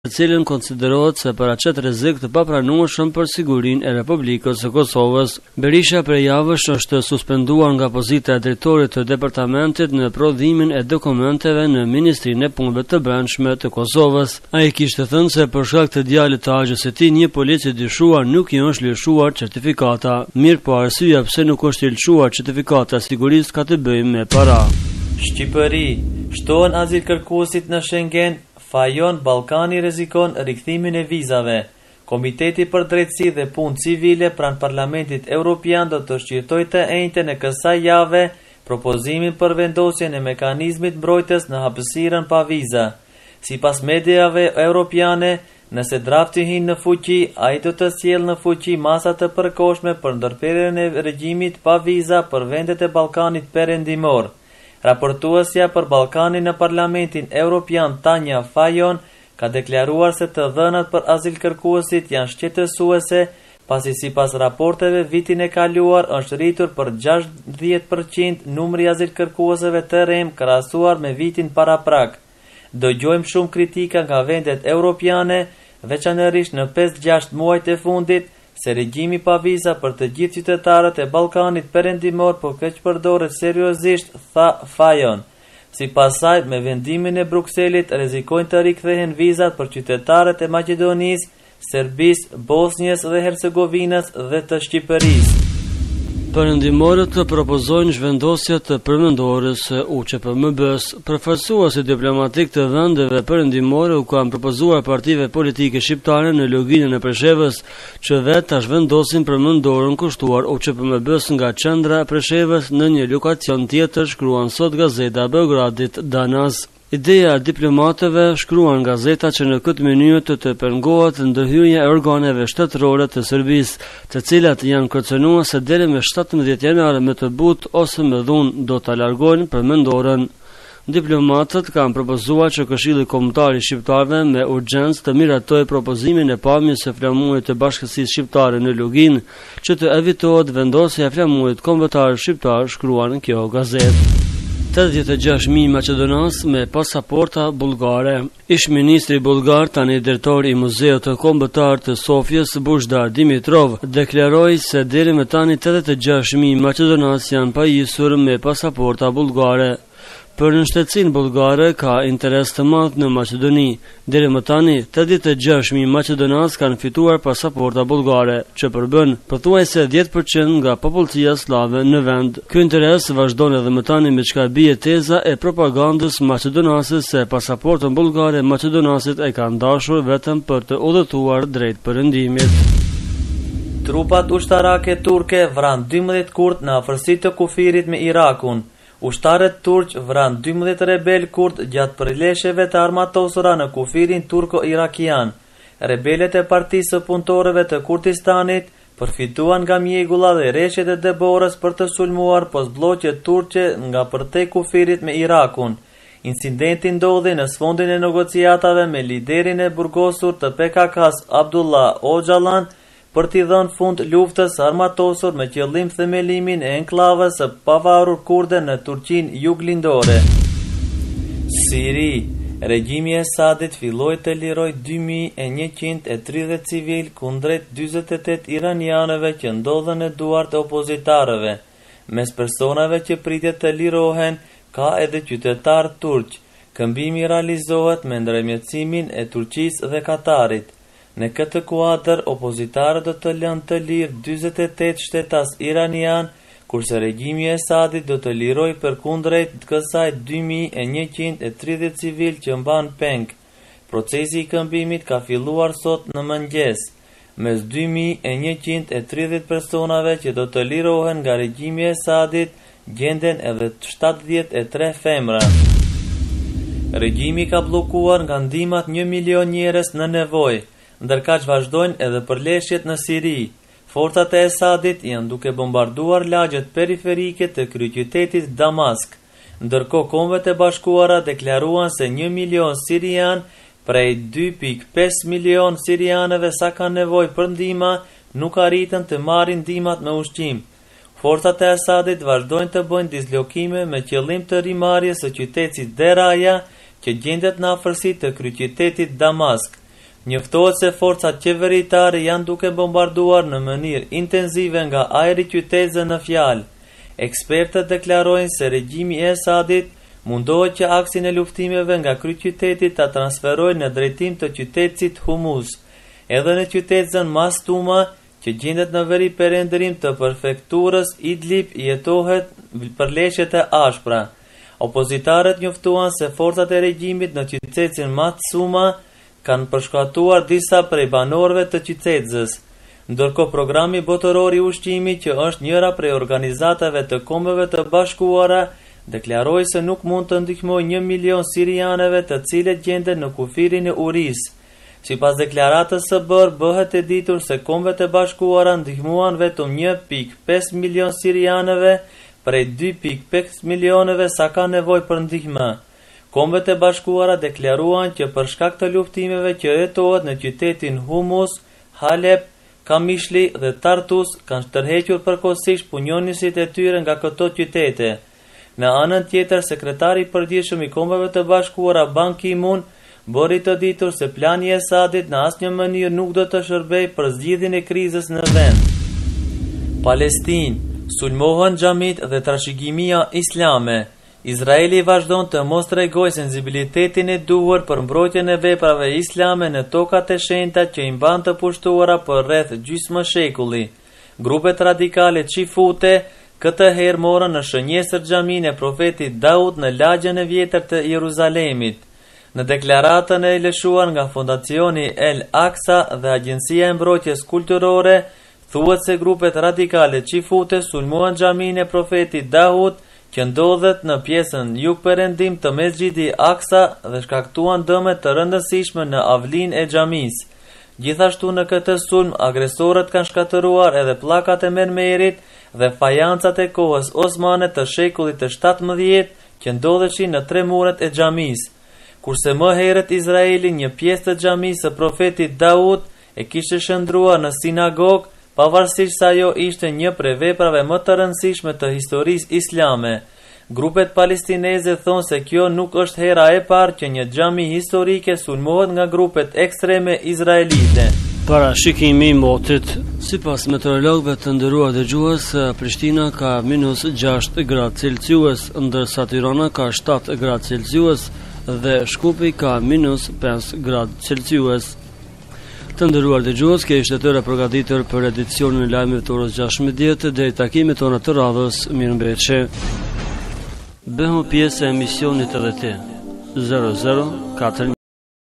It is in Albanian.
të cilën konsiderohet se paraqet rrezik të papranueshëm për sigurinë e Republikës së Kosovës. Berisha prej javësh është suspenduar nga pozita e drejtorit të departamentit në prodhimin e dokumenteve në Ministrinë e Punëve të Brendshme të Kosovës. Ai kishte thënë se për shkak të djalit të agjes së tij, një polic i dyshuar nuk i është lëshuar certifikata. Mirë, po arsyeja pse nuk është lëshuar certifikata sigurisë ka të bëjë me para. Shqipëri, shtohen azil kërkuesit në Schengen. Fajon Ballkani rrezikon rikthimin e vizave. Komiteti për Drejtësi dhe Punë Civile pranë Parlamentit Evropian do të shqyrtojë të njëjtën e kësaj jave propozimin për vendosjen e mekanizmit mbrojtjes në hapësirën pa viza. Sipas mediave europiane, nëse drafti hin në fuqi, ai do të sjellë në fuqi masa të përkohshme për ndërprerjen e regjimit pa viza për vendet e Ballkanit Perëndimor. Raportuesja për Ballkanin në Parlamentin Evropian Tanja Fajon ka deklaruar se të dhënat për azil kërkuesit janë shqetësuese, pasi sipas raporteve vitin e kaluar është rritur për 60% numri azil kërkuesve të rem krahasuar me vitin paraprak. Dëgjojmë shumë kritika nga vendet europiane, veçanërisht në 5-6 muajt e fundit, se regjimi pa viza për të gjithë qytetarët e Ballkanit Perëndimor po keq përdoret seriozisht, tha Fajon. Sipas saj, me vendimin e Brukselit rrezikojnë të rikthehen vizat për qytetarët e Maqedonisë, Serbisë, Bosnjës dhe Hercegovinës dhe të Shqipërisë. Perëndimorët të propozojnë zhvendosje të përmendores së UÇPMB-s. Përfaqësuesi diplomatik të vendeve perëndimore u kanë propozuar partive politike shqiptare në loginën e Preshevës që vetë ta zhvendosin përmendorën kushtuar UÇPMB-s nga qendra e Preshevës në një lokacion tjetër, shkruan sot gazeta Beogradit Danas. Ideja e diplomatëve, shkruan gazeta, që në këtë mënyrë të pengohet ndërhyrja e organeve shtetërore të Serbisë, të cilat janë kërcënuar se deri me 17 janar me të butë ose me dhunë do ta largojnë përmendorën. Diplomatët kanë propozuar që Këshilli Kombëtar i Shqiptarëve me urgjencë të miratojë propozimin e pamjes së flamurit të Bashkësisë Shqiptare në Lugin, që të evitohet vendosja e flamurit kombëtar shqiptar, shkruan kjo gazetë. 86.000 maqedonas me pasaporta bullgare. Ish-ministri bullgar, tani drejtor i Muzeut të Kombëtar të Sofjes, Božidar Dimitrov, deklaroi se deri më tani 86.000 maqedonas janë pajisur me pasaporta bullgare. Për mbështetësinë bullgare ka interes të madh në Maqedoni. Deri më tani 86.000 maqedonas kanë fituar pasaporta bullgare, që përbën pothuajse 10% nga popullsia slave në vend. Ky interes vazhdon edhe më tani, me çka bie teza e propagandës maqedonase se pasaportën bullgare maqedonasit e kanë dashur vetëm për të udhëtuar drejt perëndimit. Trupat ushtarake turke vran 12 kurd në afërsitë të kufirit me Irakun. Ushtarët turq vran 12 rebel kurd gjatë përleshjeve të armatosura në kufirin turko-irakian. Rebelet e Partisë së Punëtorëve të Kurdistanit përfituan nga mjegulla dhe rreshtet e Deborës për të sulmuar postbllokjet turqe nga përtej kufirit me Irakun. Incidenti ndodhi në sfondin e negociatave me liderin e burgosur të PKK-s Abdullah Öcalan për t'i dhënë fund luftës armatosur me qëllim themelimin e enklavës së pavarur kurde në Turqinë juglindore. Siri, regjimi i Esadit filloi të liroj 2130 civil kundrejt 48 iranianëve që ndodhen në duart e opozitarëve. Mes personave që pritet të lirohen ka edhe qytetar turq. Këmbimi realizohet me ndërmjetësimin e Turqisë dhe Katarit. Në këtë kuadër, opozitarët do të lënë të lirë 48 shtetas iranian, kurse regjimi i Esadit do të lirojë përkundrejt kësaj 2130 civil që mban peng. Procesi i këmbimit ka filluar sot në mëngjes. Mes 2130 personave që do të lirohen nga regjimi i Esadit, gjenden edhe 73 femra. Regjimi ka bllokuar nga ndihmat 1 milion njerëz në nevojë. Ndërkaq vazhdojnë edhe përleshjet në Siri. Forcat e Esadit janë duke bombarduar lagjet periferike të kryeqytetit Damask. Ndërkohë Kombet e Bashkuara deklaruan se 1 milion sirian prej 2.5 milion sirianëve sa kanë nevojë për ndihmë nuk arritën të marrin ndihmat me ushqim. Forcat e Esadit vazhdojnë të bëjnë dislokime me qëllim të rimarrjes së qytetit Deraja, që gjendet në afërsi të kryeqytetit Damask. Njoftohet se forcat qeveritare janë duke bombarduar në mënyrë intenzive nga ajri qytetëve në fjalë. Ekspertët deklarojnë se regjimi i Esadit mundohet që aksin e luftimeve nga kryqyteti ta transferojë në drejtim të qytetit Humus. Edhe në qytetin Mastuma, që gjendet në veri perëndërim të prefekturës Idlib, jetohet përleshjet e ashpra. Opozitarët njoftuan se forcat e regjimit në qytetin Mastuma kanë përshkatuar disa prej banorëve të qytetës. Ndërkohë programi botëror i ushqimit, që është njëra prej organizatave të Kombeve të Bashkuara, deklaroi se nuk mund të ndihmojë 1 milion sirianëve të cilët gjenden në kufirin e Uris. Sipas deklaratës së bërë, bëhet e ditur se Kombet e Bashkuara ndihmuan vetëm 1.5 milion sirianëve prej 2.5 milionëve sa ka nevojë për ndihmë. Kombet e Bashkuara deklaruan që për shkak të luftimeve që jetohet në qytetin Humus, Halep, Kamishli dhe Tartus kanë tërhequr përkohësisht punonjësit e tyre nga këto qytete. Në anën tjetër, sekretari i përgjithshëm i Kombeve të Bashkuara Ban Ki-moon bëri të ditur se plani i Esadit në asnjë mënyrë nuk do të shërbejë për zgjidhjen e krizës në vend. Palestinë, sulmohen xhamit dhe trashëgimia islame. Izraeli vazhdon të mos tregojë sensibilitetin e duhur për mbrojtjen e veprave islame në tokat e shenjta që i mban të pushtuara për rreth gjysmë shekulli. Grupet radikale qifute këtë herë morën në shënjesër xhaminë e profetit Daud në lagjen e vjetër të Jeruzalemit. Në deklaratën e lëshuar nga Fondacioni El Aqsa dhe Agjencia e Mbrojtjes Kulturore, thuhet se grupet radikale qifute sulmuan xhaminë e profetit Daud, që ndodhet në pjesën jugperëndim të Mesxhidi Aqsa dhe shkaktuan dëme të rëndësishme në avlinë e xhamisë. Gjithashtu në këtë sulm, agresorët kanë shkatëruar edhe pllakat e mermerit dhe fajancat e kohës osmane të shekullit të 17 që ndodheshin në 3 muret e xhamisë. Kurse më herët Izraeli një pjesë të xhamisë së profetit Daud e kishte shndruar në sinagogë, pavarësisht se ajo ishte një prej veprave më të rëndësishme të historisë islame. Grupet palestineze thonë se kjo nuk është hera e parë që një xhami historike sulmohet nga grupet ekstreme izraelite. Parashikimi i motit. Sipas meteorologëve të nderuar dëgjues, Prishtina ka -6 gradë Celsius, ndërsa Tirana ka 7 gradë Celsius dhe Shkupi ka -5 gradë Celsius. Të nderuar dëgjues, kjo ishte tëra përgatitur për edicionin e lajmeve të orës 16 deri takimet tona të radhës. Mirëmbëjtje. Bëhu pjesë e emisionit edhe ti 004